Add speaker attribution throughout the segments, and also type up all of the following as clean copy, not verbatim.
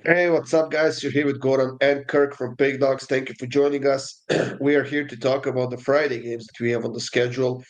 Speaker 1: Hey, what's up, guys? You're here with Gordon and Kirk from PickDawgz. Thank you for joining us. We are here to talk about the Friday games that we have on the schedule,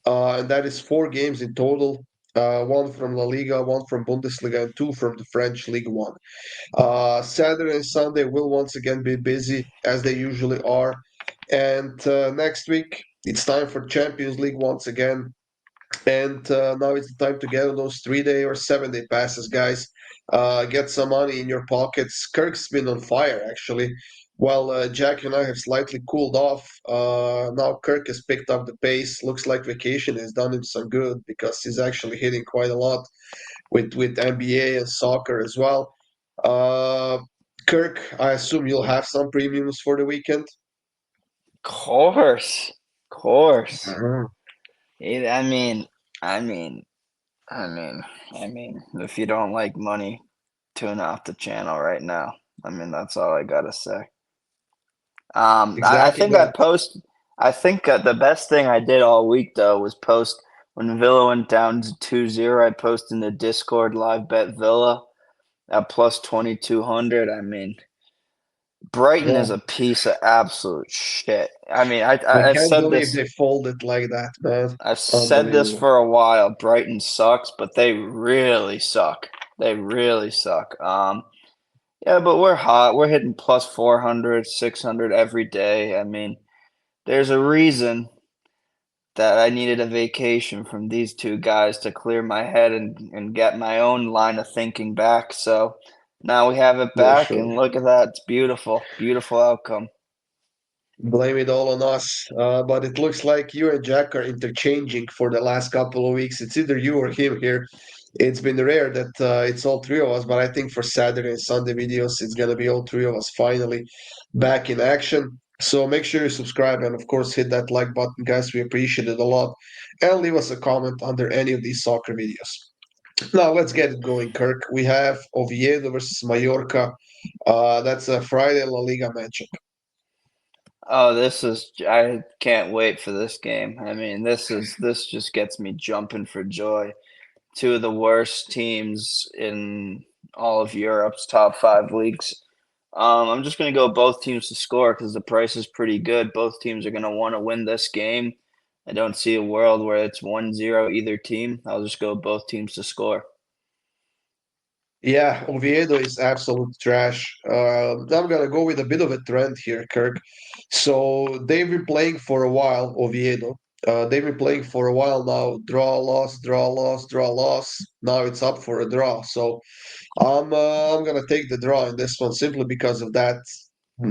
Speaker 1: and that is four games in total. One from La Liga, one from Bundesliga, and two from the French Ligue 1. Saturday and Sunday will once again be busy, as they usually are. And next week, it's time for Champions League once again. And now it's the time to get on those 3 day or 7 day passes, guys. Get some money in your pockets. Kirk's been on fire, actually. While Jack and I have slightly cooled off, now Kirk has picked up the pace. Looks like vacation has done him some good because he's actually hitting quite a lot with NBA and soccer as well. Uh, Kirk, I assume you'll have some premiums for the weekend.
Speaker 2: Course, course.
Speaker 1: Mhm.
Speaker 2: It, I mean, I mean, I mean, if you don't like money, tune off the channel right now. That's all I gotta say. I
Speaker 1: Exactly
Speaker 2: think I
Speaker 1: that.
Speaker 2: post. I think the best thing I did all week though was post when Villa went down to 2-0. I posted in the Discord live bet Villa at plus 2200. Brighton
Speaker 1: Yeah.
Speaker 2: is a piece of absolute shit.
Speaker 1: I
Speaker 2: I've
Speaker 1: can't
Speaker 2: said
Speaker 1: believe
Speaker 2: this
Speaker 1: they folded like that, man.
Speaker 2: I've said this
Speaker 1: Unbelievable.
Speaker 2: for a while. Brighton sucks, but they really suck. They really suck. Yeah, but we're hot. We're hitting plus 400, 600 every day. There's a reason that I needed a vacation from these two guys to clear my head and get my own line of thinking back. So now we have it
Speaker 1: For
Speaker 2: back,
Speaker 1: sure.
Speaker 2: and look at that. It's beautiful. Beautiful outcome.
Speaker 1: Blame it all on us. But it looks like you and Jack are interchanging for the last couple of weeks. It's either you or him here. It's been rare that it's all three of us, but I think for Saturday and Sunday videos, it's gonna be all three of us finally back in action. So make sure you subscribe and of course hit that like button, guys. We appreciate it a lot. And leave us a comment under any of these soccer videos. Now let's get it going, Kirk. We have Oviedo versus Mallorca. That's a Friday La Liga matchup.
Speaker 2: Oh, I can't wait for this game. This just gets me jumping for joy. Two of the worst teams in all of Europe's top five leagues. I'm just going to go both teams to score because the price is pretty good. Both teams are going to want to win this game. I don't see a world where it's 1-0 either team. I'll just go both teams to score.
Speaker 1: Yeah, Oviedo is absolute trash. I'm gonna go with a bit of a trend here, Kirk. So they've been playing for a while, Oviedo. They've been playing for a while now. Draw, loss, draw, loss, draw, loss. Now it's up for a draw. So I'm gonna take the draw in this one simply because of that.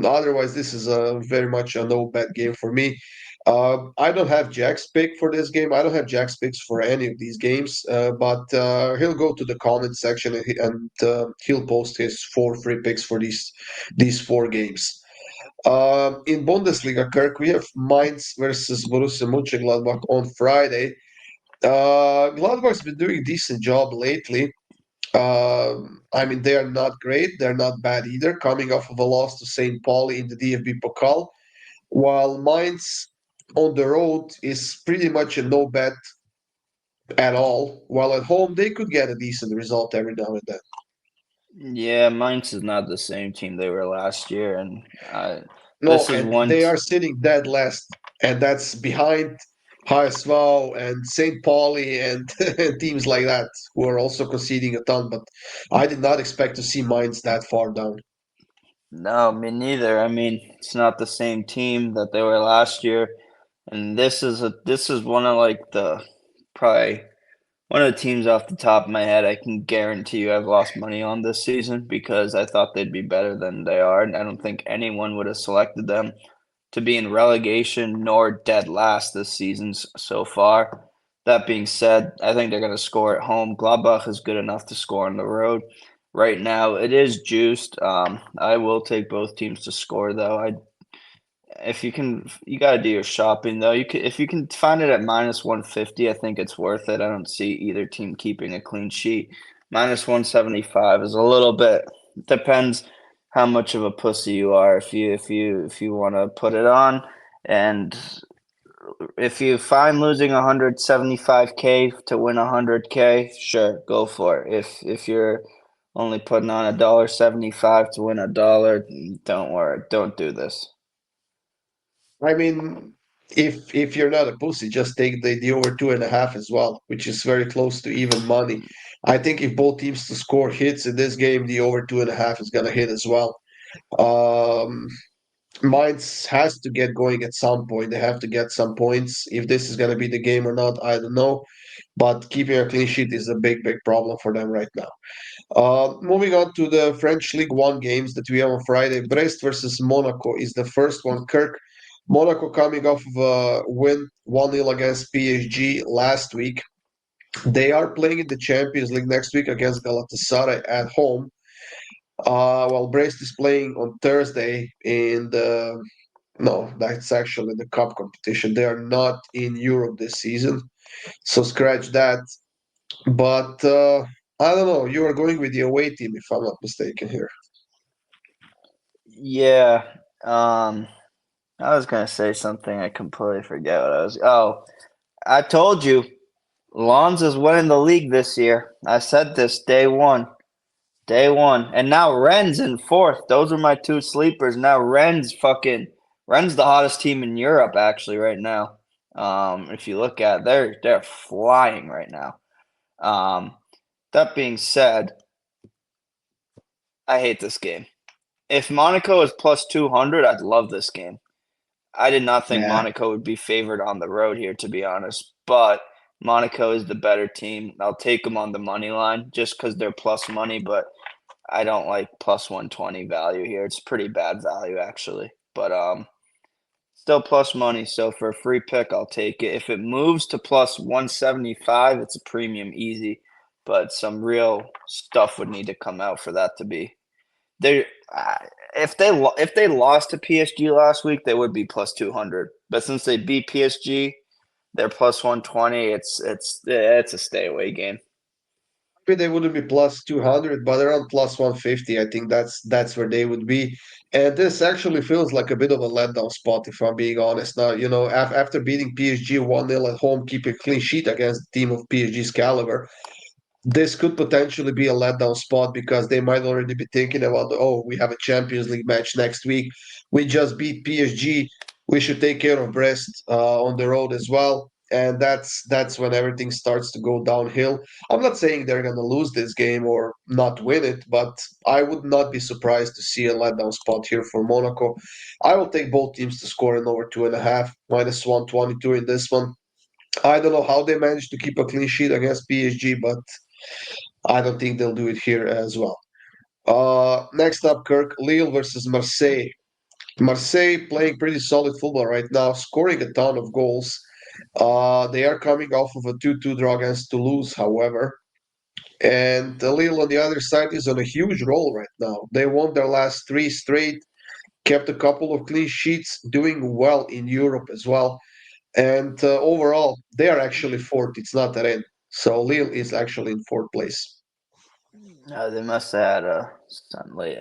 Speaker 1: Otherwise, this is a very much a no bet game for me. I don't have Jack's pick for this game. I don't have Jack's picks for any of these games. But he'll go to the comment section and he'll post his four free picks for these four games. In Bundesliga, Kirk, we have Mainz versus Borussia Mönchengladbach on Friday. Gladbach's been doing a decent job lately. They are not great. They're not bad either, coming off of a loss to St. Pauli in the DFB Pokal, while Mainz on the road is pretty much a no bet at all, while at home they could get a decent result every now and then.
Speaker 2: Yeah, Mainz is not the same team they were last year, and
Speaker 1: No,
Speaker 2: this is
Speaker 1: and
Speaker 2: one.
Speaker 1: they are sitting dead last, and that's behind HSV and St. Pauli and, and teams like that who are also conceding a ton. But I did not expect to see Mainz that far down.
Speaker 2: No, me neither. It's not the same team that they were last year, and this is one of like the probably one of the teams off the top of my head I can guarantee you I've lost money on this season because I thought they'd be better than they are, and I don't think anyone would have selected them to be in relegation nor dead last this season so far. That being said, I think they're going to score at home. Gladbach is good enough to score on the road. Right now, it is juiced. I will take both teams to score, though. If you can, you got to do your shopping, though. If you can find it at minus 150, I think it's worth it. I don't see either team keeping a clean sheet. Minus 175 is a little bit depends how much of a pussy you are. If you want to put it on, and if you find losing 175K to win 100K, sure, go for it. If you're only putting on $1.75 to win $1. Don't worry, don't do this.
Speaker 1: I mean, if you're not a pussy, just take the over 2.5 as well, which is very close to even money. I think if both teams to score hits in this game, the over 2.5 is gonna hit as well. Um, Mainz has to get going at some point. They have to get some points. If this is gonna be the game or not, I don't know. But keeping a clean sheet is a big, big problem for them right now. Moving on to the French League One games that we have on Friday. Brest versus Monaco is the first one. Kirk, Monaco coming off of a win 1-0 against PSG last week. They are playing in the Champions League next week against Galatasaray at home. While Brest is playing on Thursday in the no, that's actually the cup competition. They are not in Europe this season, so scratch that. But I don't know. You are going with the away team, if I'm not mistaken here.
Speaker 2: Yeah, um, I was gonna say something. I completely forget what I was. Oh, I told you, Lons is winning the league this year. I said this day one, and now Rennes in fourth. Those are my two sleepers. Now Rennes the hottest team in Europe actually right now. If you look at it, they're flying right now. Um, that being said, I hate this game. If Monaco is plus 200, I'd love this game. I did not think
Speaker 1: Yeah.
Speaker 2: Monaco would be favored on the road here, to be honest. But Monaco is the better team. I'll take them on the money line just because they're plus money, but I don't like plus 120 value here. It's pretty bad value, actually. But still plus money. So for a free pick, I'll take it. If it moves to plus 175, it's a premium easy. But some real stuff would need to come out for that to be they uh, if they lost to PSG last week, they would be plus 200. But since they beat PSG, they're plus 120. It's a stay away game.
Speaker 1: Maybe they wouldn't be plus 200, but around plus 150. I think that's where they would be. And this actually feels like a bit of a letdown spot, if I'm being honest. Now, after beating PSG 1-0 at home, keeping a clean sheet against the team of PSG's caliber, this could potentially be a letdown spot because they might already be thinking about, oh, we have a Champions League match next week. We just beat PSG. We should take care of Brest on the road as well. And that's when everything starts to go downhill. I'm not saying they're going to lose this game or not win it, but I would not be surprised to see a letdown spot here for Monaco. I will take both teams to score in over 2.5, minus 122 in this one. I don't know how they managed to keep a clean sheet against PSG, but I don't think they'll do it here as well. Next up, Kirk, Lille versus Marseille. Marseille playing pretty solid football right now, scoring a ton of goals. They are coming off of a 2-2 draw against Toulouse, however. And Lille on the other side is on a huge roll right now. They won their last three straight, kept a couple of clean sheets, doing well in Europe as well. And overall, they are actually fourth. It's not that end. So Lille is actually in fourth place.
Speaker 2: They must have had a late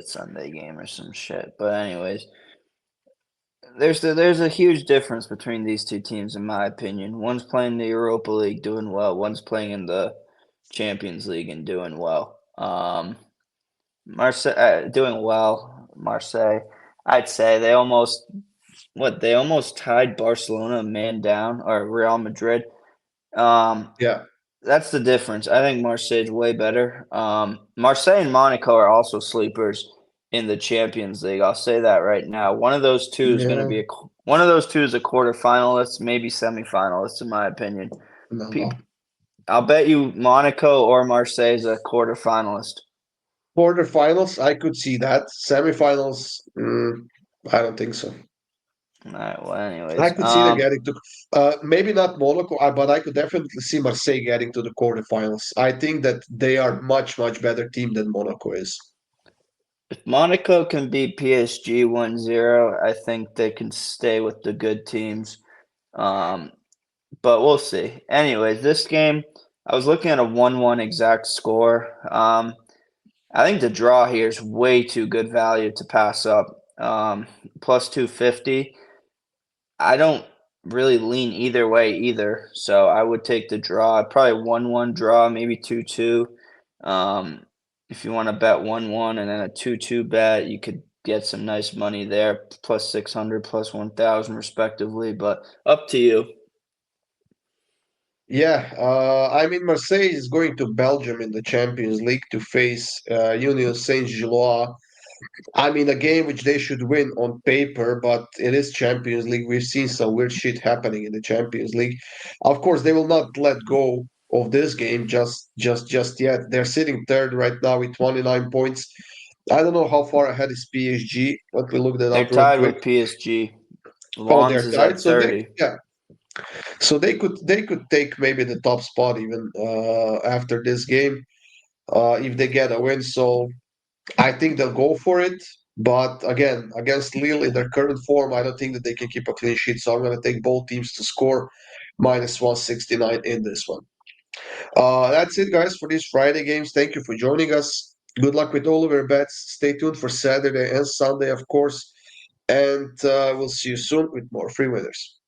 Speaker 2: Sunday game or some shit. But anyways, there's a huge difference between these two teams in my opinion. One's playing the Europa League doing well. One's playing in the Champions League and doing well. Marseille doing well. Marseille, I'd say they almost tied Barcelona a man down or Real Madrid. Um,
Speaker 1: Yeah.
Speaker 2: that's the difference. I think Marseille's way better. Marseille and Monaco are also sleepers in the Champions League. I'll say that right now.
Speaker 1: Yeah.
Speaker 2: One of those two is a quarterfinalist, maybe semifinalist, in my opinion.
Speaker 1: No,
Speaker 2: Pe-
Speaker 1: no.
Speaker 2: I'll bet you Monaco or Marseille is a quarterfinalist.
Speaker 1: Quarterfinals, I could see that. Semifinals, I don't think so.
Speaker 2: All right. Well,
Speaker 1: I
Speaker 2: anyways,
Speaker 1: could see them getting to, maybe not Monaco, but I could definitely see Marseille getting to the quarterfinals. I think that they are much, much better team than Monaco is.
Speaker 2: if Monaco can beat PSG 1-0, I think they can stay with the good teams. Um, but we'll see. Anyways, this game, I was looking at a 1-1 exact score. I think the draw here is way too good value to pass up. Plus 250. I don't really lean either way either, so I would take the draw. Probably 1-1 draw, maybe 2-2. Um, if you want to bet 1-1 and then a 2-2 bet, you could get some nice money there, plus 600, plus 1,000 respectively. But up to you.
Speaker 1: Yeah, I mean, Marseille is going to Belgium in the Champions League to face Union Saint-Gilloise. I mean, a game which they should win on paper, but it is Champions League. We've seen some weird shit happening in the Champions League. Of course, they will not let go of this game just yet. They're sitting third right now with 29 points. I don't know how far ahead is PSG. Let me look that
Speaker 2: They're
Speaker 1: up real
Speaker 2: tied
Speaker 1: quick.
Speaker 2: with PSG.
Speaker 1: Oh,
Speaker 2: Lens
Speaker 1: they're
Speaker 2: is
Speaker 1: tied,
Speaker 2: at
Speaker 1: so they
Speaker 2: 30.
Speaker 1: yeah, so they could take maybe the top spot even after this game if they get a win. So I think they'll go for it. But again, against Lille in their current form, I don't think that they can keep a clean sheet. So I'm going to take both teams to score minus 169 in this one. That's it, guys, for these Friday games. Thank you for joining us. Good luck with all of your bets. Stay tuned for Saturday and Sunday, of course. And we'll see you soon with more free winners.